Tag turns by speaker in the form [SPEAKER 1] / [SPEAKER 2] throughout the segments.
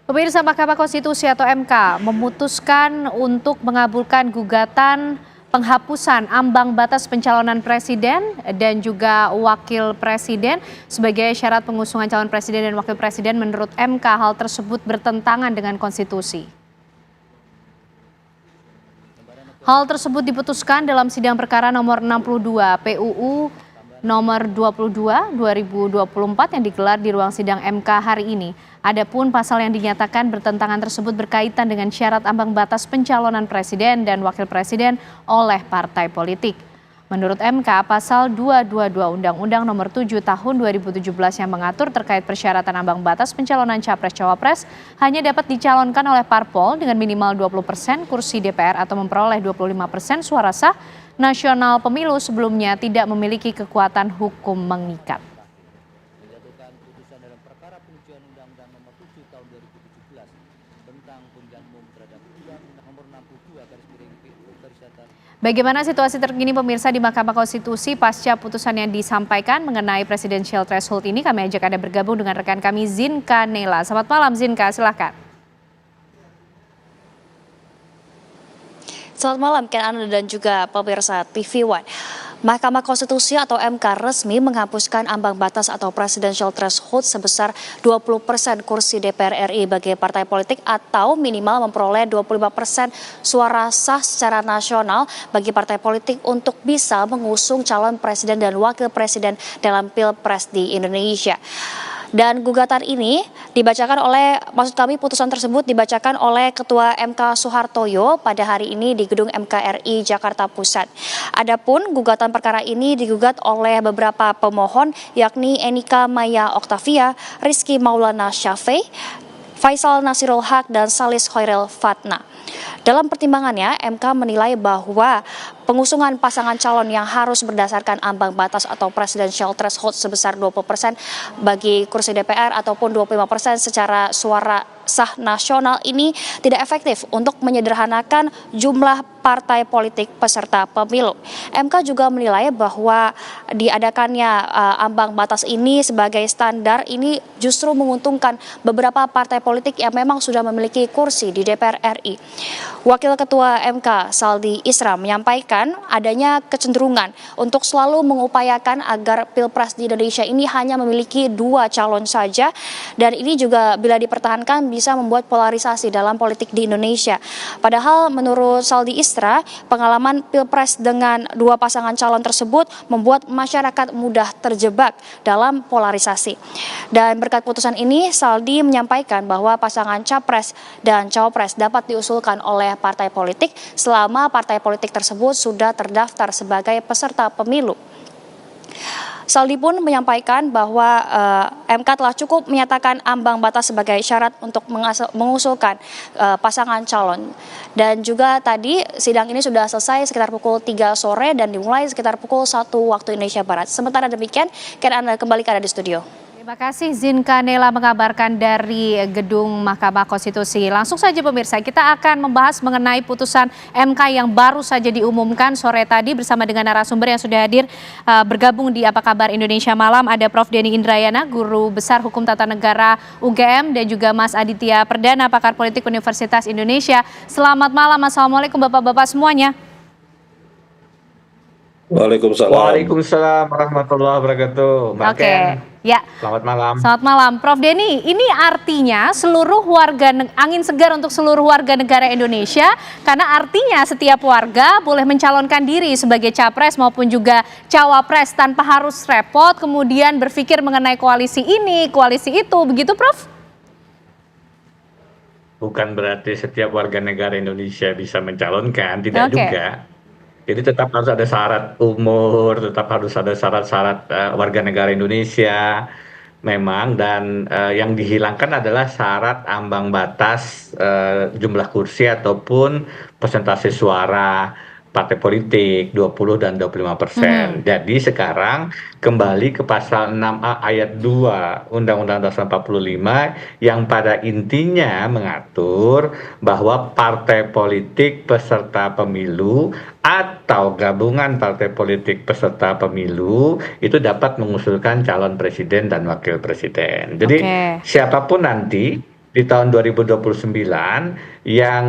[SPEAKER 1] Pemirsa, Mahkamah Konstitusi atau MK memutuskan untuk mengabulkan gugatan penghapusan ambang batas pencalonan presiden dan juga wakil presiden sebagai syarat pengusungan calon presiden dan wakil presiden. Menurut MK, hal tersebut bertentangan dengan konstitusi. Hal tersebut diputuskan dalam sidang perkara nomor 62 PUU nomor 22 2024 yang digelar di ruang sidang MK hari ini. Adapun pasal yang dinyatakan bertentangan tersebut berkaitan dengan syarat ambang batas pencalonan presiden dan wakil presiden oleh partai politik. Menurut MK, pasal 222 Undang-Undang nomor 7 tahun 2017 yang mengatur terkait persyaratan ambang batas pencalonan capres-cawapres hanya dapat dicalonkan oleh parpol dengan minimal 20% kursi DPR atau memperoleh 25% suara sah. Nasional pemilu sebelumnya tidak memiliki kekuatan hukum mengikat.
[SPEAKER 2] Menjatuhkan putusan dalam perkara pengujian Undang-Undang nomor 7 tahun 2017 tentang pemilihan umum terhadap Undang-Undang nomor 62/PU.
[SPEAKER 1] Bagaimana situasi terkini pemirsa di Mahkamah Konstitusi pasca putusan yang disampaikan mengenai presidential threshold ini? Kami ajak Anda bergabung dengan rekan kami Zinka Nela. Selamat malam Zinka, silakan.
[SPEAKER 3] Selamat malam Ken Anda dan juga pemirsa TV One. Mahkamah Konstitusi atau MK resmi menghapuskan ambang batas atau presidential threshold sebesar 20% kursi DPR RI bagi partai politik atau minimal memperoleh 25% suara sah secara nasional bagi partai politik untuk bisa mengusung calon presiden dan wakil presiden dalam Pilpres di Indonesia. Dan gugatan ini putusan tersebut dibacakan oleh Ketua MK Soehartoyo pada hari ini di Gedung MK RI Jakarta Pusat. Adapun gugatan perkara ini digugat oleh beberapa pemohon yakni Enika Maya Oktavia, Rizky Maulana Syafiee, Faisal Nasirul Haq, dan Salis Khairil Fatna. Dalam pertimbangannya, MK menilai bahwa pengusungan pasangan calon yang harus berdasarkan ambang batas atau presidential threshold sebesar 20% bagi kursi DPR ataupun 25% secara suara sah nasional ini tidak efektif untuk menyederhanakan jumlah partai politik peserta pemilu. MK juga menilai bahwa diadakannya ambang batas ini sebagai standar ini justru menguntungkan beberapa partai politik yang memang sudah memiliki kursi di DPR RI. Wakil Ketua MK Saldi Isra menyampaikan adanya kecenderungan untuk selalu mengupayakan agar Pilpres di Indonesia ini hanya memiliki 2 calon saja, dan ini juga bila dipertahankan bisa membuat polarisasi dalam politik di Indonesia. Padahal menurut Saldi Isra, pengalaman Pilpres dengan 2 pasangan calon tersebut membuat masyarakat mudah terjebak dalam polarisasi. Dan berkat putusan ini, Saldi menyampaikan bahwa pasangan capres dan cawapres dapat diusulkan oleh partai politik selama partai politik tersebut sudah terdaftar sebagai peserta pemilu. Saldi pun menyampaikan bahwa MK telah cukup menyatakan ambang batas sebagai syarat untuk mengusulkan pasangan calon. Dan juga tadi sidang ini sudah selesai sekitar pukul 3 sore dan dimulai sekitar pukul 1 waktu Indonesia Barat. Sementara demikian, Anda kembali ke Anda di studio.
[SPEAKER 1] Terima kasih Zinka Nela mengabarkan dari Gedung Mahkamah Konstitusi. Langsung saja pemirsa, kita akan membahas mengenai putusan MK yang baru saja diumumkan sore tadi bersama dengan narasumber yang sudah hadir bergabung di Apa Kabar Indonesia Malam. Ada Prof. Denny Indrayana, Guru Besar Hukum Tata Negara UGM, dan juga Mas Aditya Perdana, Pakar Politik Universitas Indonesia. Selamat malam, Assalamualaikum Bapak-Bapak semuanya.
[SPEAKER 4] Waalaikumsalam.
[SPEAKER 5] Waalaikumsalam warahmatullahi wabarakatuh.
[SPEAKER 1] Oke, ya.
[SPEAKER 5] Selamat malam.
[SPEAKER 1] Selamat malam, Prof. Denny. Ini artinya seluruh angin segar untuk seluruh warga negara Indonesia, karena artinya setiap warga boleh mencalonkan diri sebagai capres maupun juga cawapres tanpa harus repot kemudian berpikir mengenai koalisi ini, koalisi itu, begitu, Prof?
[SPEAKER 5] Bukan berarti setiap warga negara Indonesia bisa mencalonkan, tidak juga. Jadi tetap harus ada syarat umur, tetap harus ada syarat-syarat warga negara Indonesia memang, dan yang dihilangkan adalah syarat ambang batas jumlah kursi ataupun persentase suara partai politik 20 dan 25%. Jadi sekarang kembali ke pasal 6A ayat 2 Undang-Undang Dasar 45 yang pada intinya mengatur bahwa partai politik peserta pemilu atau gabungan partai politik peserta pemilu itu dapat mengusulkan calon presiden dan wakil presiden. Jadi siapapun nanti di tahun 2029 yang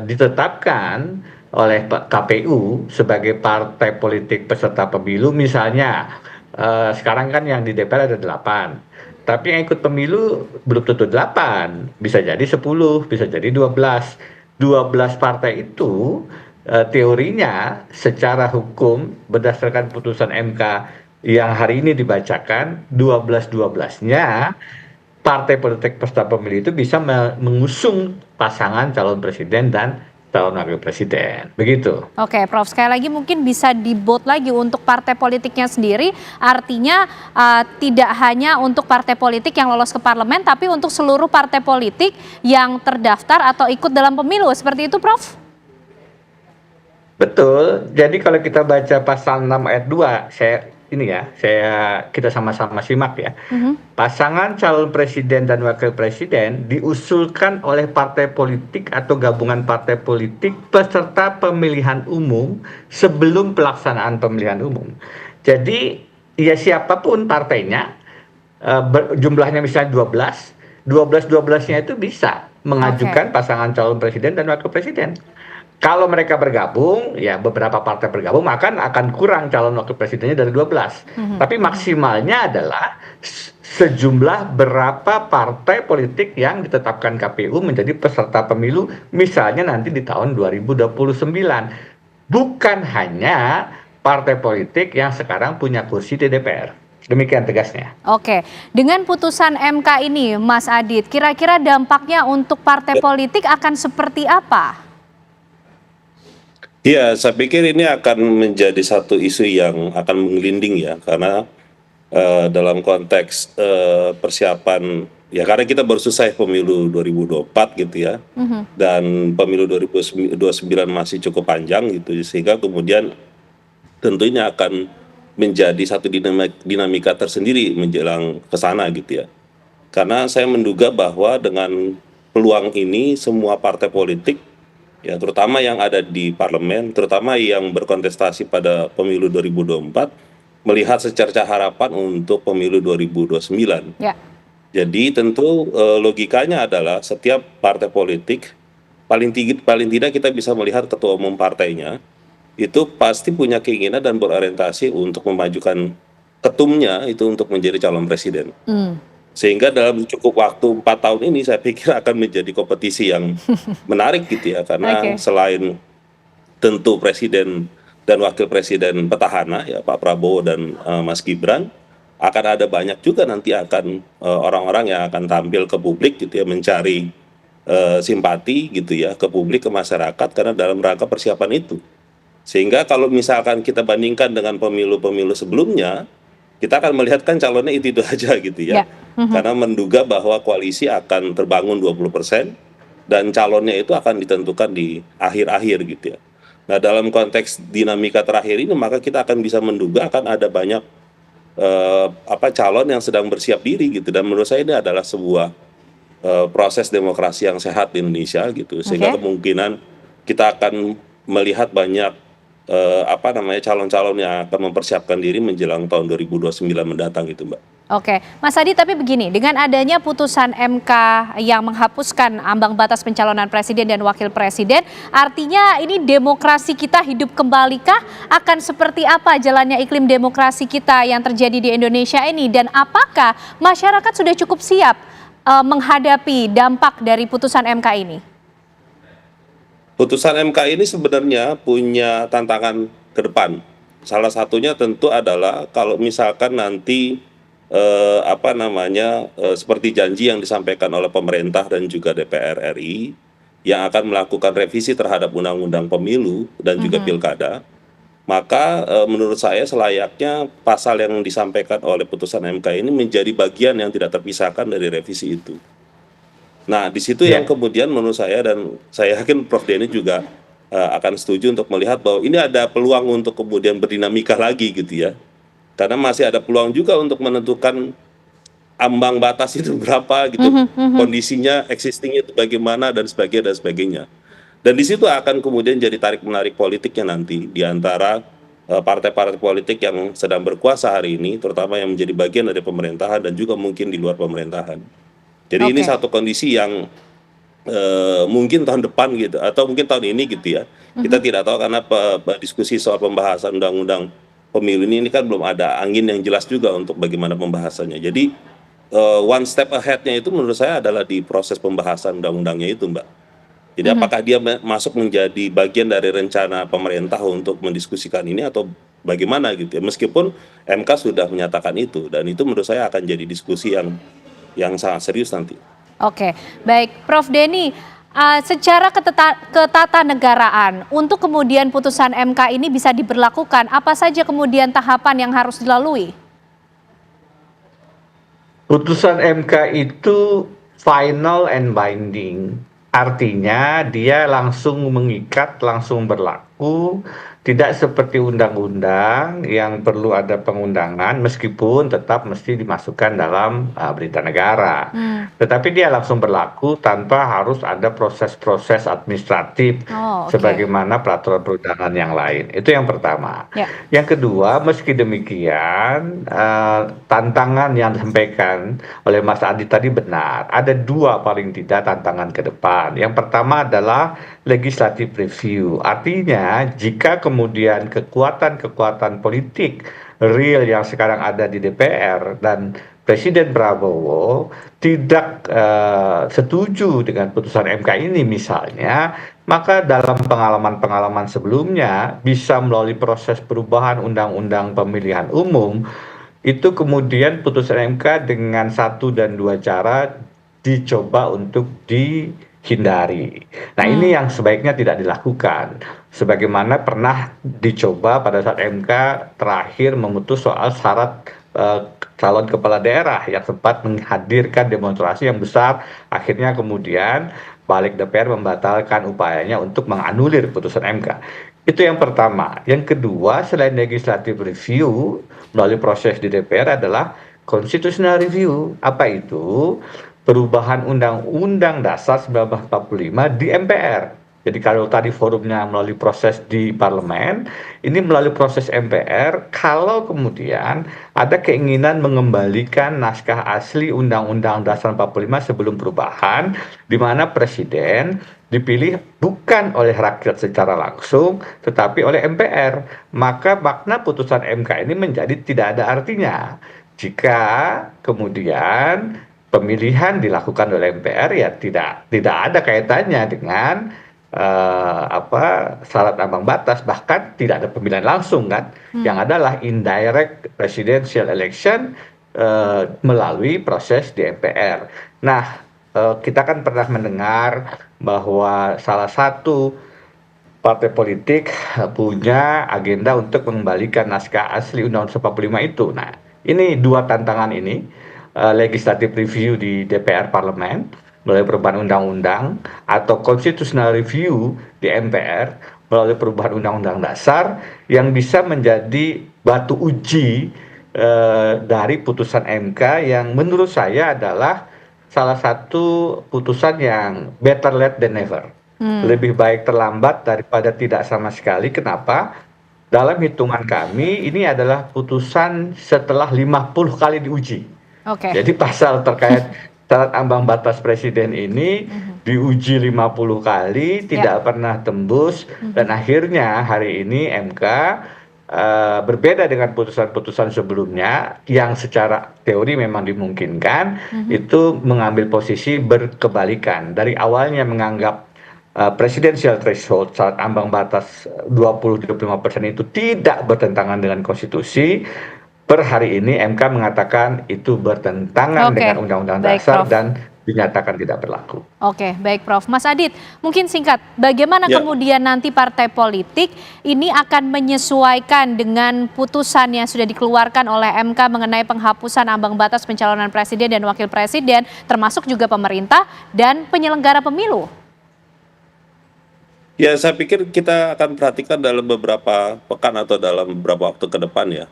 [SPEAKER 5] ditetapkan oleh KPU sebagai partai politik peserta pemilu, misalnya sekarang kan yang di DPR ada 8, tapi yang ikut pemilu belum tentu 8, bisa jadi 10, bisa jadi 12. 12 partai itu teorinya secara hukum berdasarkan putusan MK yang hari ini dibacakan, 12-12-nya partai politik peserta pemilu itu bisa mengusung pasangan calon presiden dan calon wakil presiden. Begitu.
[SPEAKER 1] Oke, Prof. Sekali lagi mungkin bisa dibot lagi untuk partai politiknya sendiri. Artinya tidak hanya untuk partai politik yang lolos ke parlemen, tapi untuk seluruh partai politik yang terdaftar atau ikut dalam pemilu. Seperti itu, Prof?
[SPEAKER 5] Betul. Jadi kalau kita baca pasal 6 ayat 2, kita sama-sama simak ya. Pasangan calon presiden dan wakil presiden diusulkan oleh partai politik atau gabungan partai politik peserta pemilihan umum sebelum pelaksanaan pemilihan umum. Jadi ya siapapun partainya, jumlahnya misalnya 12-12-nya itu bisa mengajukan pasangan calon presiden dan wakil presiden. Kalau mereka bergabung, ya beberapa partai bergabung, maka akan kurang calon wakil presidennya dari 12. Tapi maksimalnya adalah sejumlah berapa partai politik yang ditetapkan KPU menjadi peserta pemilu, misalnya nanti di tahun 2029. Bukan hanya partai politik yang sekarang punya kursi di DPR. Demikian tegasnya.
[SPEAKER 1] Oke, dengan putusan MK ini, Mas Adit, kira-kira dampaknya untuk partai politik akan seperti apa?
[SPEAKER 4] Ya, saya pikir ini akan menjadi satu isu yang akan menggelinding ya, karena dalam konteks persiapan, ya karena kita baru selesai pemilu 2024 gitu ya, dan pemilu 2029 masih cukup panjang gitu, sehingga kemudian tentunya akan menjadi satu dinamika tersendiri menjelang ke sana gitu ya. Karena saya menduga bahwa dengan peluang ini semua partai politik, ya terutama yang ada di parlemen, terutama yang berkontestasi pada pemilu 2024, melihat secerca harapan untuk pemilu 2029.
[SPEAKER 1] Ya.
[SPEAKER 4] Jadi tentu logikanya adalah setiap partai politik, paling tidak kita bisa melihat ketua umum partainya, itu pasti punya keinginan dan berorientasi untuk memajukan ketumnya itu untuk menjadi calon presiden. Sehingga dalam cukup waktu 4 tahun ini saya pikir akan menjadi kompetisi yang menarik gitu ya, karena selain tentu presiden dan wakil presiden petahana ya Pak Prabowo dan Mas Gibran, akan ada banyak juga nanti akan orang-orang yang akan tampil ke publik gitu ya, mencari simpati gitu ya ke publik, ke masyarakat, karena dalam rangka persiapan itu. Sehingga kalau misalkan kita bandingkan dengan pemilu-pemilu sebelumnya, kita akan melihat kan calonnya itu aja gitu ya. Karena menduga bahwa koalisi akan terbangun 20% dan calonnya itu akan ditentukan di akhir-akhir gitu ya. Nah dalam konteks dinamika terakhir ini, maka kita akan bisa menduga akan ada banyak calon yang sedang bersiap diri gitu, dan menurut saya ini adalah sebuah proses demokrasi yang sehat di Indonesia gitu, sehingga kemungkinan kita akan melihat banyak calon-calon yang akan mempersiapkan diri menjelang tahun 2029 mendatang gitu, Mbak.
[SPEAKER 1] Oke, Mas Adi, tapi begini, dengan adanya putusan MK yang menghapuskan ambang batas pencalonan presiden dan wakil presiden, artinya ini demokrasi kita hidup kembalikah? Akan seperti apa jalannya iklim demokrasi kita yang terjadi di Indonesia ini? Dan apakah masyarakat sudah cukup siap menghadapi dampak dari putusan MK ini?
[SPEAKER 4] Putusan MK ini sebenarnya punya tantangan ke depan. Salah satunya tentu adalah kalau misalkan nanti seperti janji yang disampaikan oleh pemerintah dan juga DPR RI yang akan melakukan revisi terhadap undang-undang pemilu dan juga pilkada, maka menurut saya selayaknya pasal yang disampaikan oleh putusan MK ini menjadi bagian yang tidak terpisahkan dari revisi itu. Nah, di situ yang kemudian menurut saya, dan saya yakin Prof Denny juga akan setuju untuk melihat bahwa ini ada peluang untuk kemudian berdinamika lagi gitu ya. Karena masih ada peluang juga untuk menentukan ambang batas itu berapa gitu, kondisinya, existingnya itu bagaimana, dan sebagainya. Dan di situ akan kemudian jadi tarik-menarik politiknya nanti di antara partai-partai politik yang sedang berkuasa hari ini, terutama yang menjadi bagian dari pemerintahan dan juga mungkin di luar pemerintahan. Jadi ini
[SPEAKER 1] Oke.
[SPEAKER 4] satu kondisi yang mungkin tahun depan gitu atau mungkin tahun ini gitu ya. Kita tidak tahu karena diskusi soal pembahasan undang-undang pemilu ini kan belum ada angin yang jelas juga untuk bagaimana pembahasannya. Jadi one step ahead-nya itu menurut saya adalah di proses pembahasan undang-undangnya itu, Mbak. Jadi apakah dia masuk menjadi bagian dari rencana pemerintah untuk mendiskusikan ini atau bagaimana gitu ya. Meskipun MK sudah menyatakan itu dan itu menurut saya akan jadi diskusi yang sangat serius nanti.
[SPEAKER 1] Oke, baik, Prof. Denny, secara ketatanegaraan untuk kemudian putusan MK ini bisa diberlakukan, apa saja kemudian tahapan yang harus dilalui?
[SPEAKER 5] Putusan MK itu final and binding, artinya dia langsung mengikat, langsung berlaku, tidak seperti undang-undang yang perlu ada pengundangan meskipun tetap mesti dimasukkan dalam berita negara. Tetapi dia langsung berlaku tanpa harus ada proses-proses administratif
[SPEAKER 1] Oh, oke.
[SPEAKER 5] sebagaimana peraturan perundangan yang lain. Itu yang pertama.
[SPEAKER 1] Ya.
[SPEAKER 5] Yang kedua, meski demikian, tantangan yang disampaikan oleh Mas Adi tadi benar. Ada dua paling tidak tantangan ke depan. Yang pertama adalah legislative review. Artinya, jika kemudian kekuatan-kekuatan politik real yang sekarang ada di DPR dan Presiden Prabowo tidak setuju dengan putusan MK ini misalnya, maka dalam pengalaman-pengalaman sebelumnya bisa melalui proses perubahan undang-undang pemilihan umum, itu kemudian putusan MK dengan satu dan dua cara dicoba untuk dihindari. Nah, ini yang sebaiknya tidak dilakukan. Sebagaimana pernah dicoba pada saat MK terakhir memutus soal syarat calon kepala daerah yang sempat menghadirkan demonstrasi yang besar, akhirnya kemudian balik DPR membatalkan upayanya untuk menganulir putusan MK. Itu yang pertama. Yang kedua, selain legislative review melalui proses di DPR adalah constitutional review. Apa itu? Perubahan Undang-Undang Dasar 1945 di MPR. Jadi kalau tadi forumnya melalui proses di parlemen, ini melalui proses MPR, kalau kemudian ada keinginan mengembalikan naskah asli Undang-Undang Dasar 45 sebelum perubahan, di mana presiden dipilih bukan oleh rakyat secara langsung, tetapi oleh MPR. Maka makna putusan MK ini menjadi tidak ada artinya. Jika kemudian pemilihan dilakukan oleh MPR, ya tidak ada kaitannya dengan syarat ambang batas, bahkan tidak ada pemilihan langsung kan, yang adalah indirect presidential election melalui proses di MPR. Nah, kita kan pernah mendengar bahwa salah satu partai politik punya agenda untuk mengembalikan naskah asli Undang-Undang 45 itu. Nah, ini dua tantangan ini, legislative review di DPR parlemen melalui perubahan undang-undang atau constitutional review di MPR melalui perubahan undang-undang dasar yang bisa menjadi batu uji dari putusan MK yang menurut saya adalah salah satu putusan yang better late than never. Lebih baik terlambat daripada tidak sama sekali. Kenapa? Dalam hitungan kami ini adalah putusan setelah 50 kali diuji.
[SPEAKER 1] Oke.
[SPEAKER 5] Jadi pasal terkait syarat ambang batas presiden ini diuji 50 kali, tidak pernah tembus, dan akhirnya hari ini MK berbeda dengan putusan-putusan sebelumnya yang secara teori memang dimungkinkan, itu mengambil posisi berkebalikan. Dari awalnya menganggap presidensial threshold syarat ambang batas 20-25% itu tidak bertentangan dengan konstitusi. Per hari ini MK mengatakan itu bertentangan dengan Undang-Undang Dasar dan dinyatakan tidak berlaku.
[SPEAKER 1] Oke, baik Prof. Mas Adit, mungkin singkat, bagaimana kemudian nanti partai politik ini akan menyesuaikan dengan putusan yang sudah dikeluarkan oleh MK mengenai penghapusan ambang batas pencalonan presiden dan wakil presiden, termasuk juga pemerintah dan penyelenggara pemilu?
[SPEAKER 4] Ya, saya pikir kita akan perhatikan dalam beberapa pekan atau dalam beberapa waktu ke depan ya,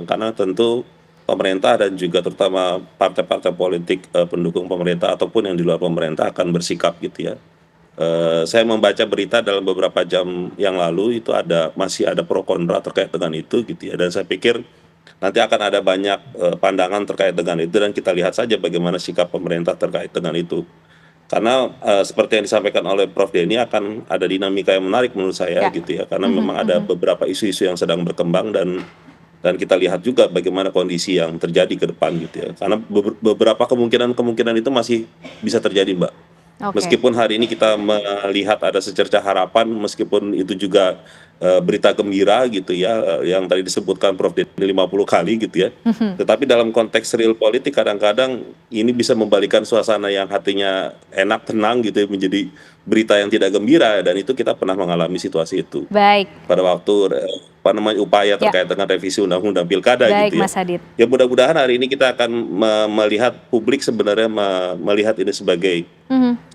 [SPEAKER 4] karena tentu pemerintah dan juga terutama partai-partai politik pendukung pemerintah ataupun yang di luar pemerintah akan bersikap gitu ya. Saya membaca berita dalam beberapa jam yang lalu itu masih ada pro kontra terkait dengan itu gitu ya, dan saya pikir nanti akan ada banyak pandangan terkait dengan itu dan kita lihat saja bagaimana sikap pemerintah terkait dengan itu. Karena seperti yang disampaikan oleh Prof. Denny akan ada dinamika yang menarik menurut saya gitu ya, karena memang ada beberapa isu-isu yang sedang berkembang dan kita lihat juga bagaimana kondisi yang terjadi ke depan gitu ya. Karena beberapa kemungkinan itu masih bisa terjadi, Mbak. Meskipun hari ini kita melihat ada secercah harapan, meskipun itu juga berita gembira gitu ya, yang tadi disebutkan Prof. Denny 50 kali gitu ya. Tetapi dalam konteks real politik kadang-kadang ini bisa membalikan suasana yang hatinya enak, tenang gitu ya, menjadi berita yang tidak gembira, dan itu kita pernah mengalami situasi itu.
[SPEAKER 1] Baik.
[SPEAKER 4] Pada waktu upaya terkait dengan revisi Undang-Undang Pilkada
[SPEAKER 1] Baik,
[SPEAKER 4] gitu ya.
[SPEAKER 1] Mas Adit.
[SPEAKER 4] Ya mudah-mudahan hari ini kita akan melihat publik sebenarnya melihat ini sebagai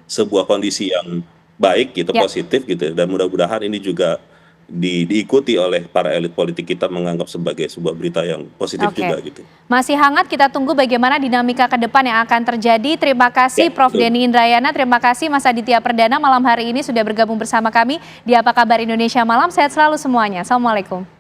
[SPEAKER 4] sebuah kondisi yang baik gitu, positif gitu, dan mudah-mudahan ini juga diikuti oleh para elit politik kita menganggap sebagai sebuah berita yang positif juga gitu.
[SPEAKER 1] Masih hangat, kita tunggu bagaimana dinamika ke depan yang akan terjadi. Terima kasih Prof. Denny Indrayana, terima kasih Mas Aditya Perdana malam hari ini sudah bergabung bersama kami di Apa Kabar Indonesia Malam. Sehat selalu semuanya. Assalamualaikum.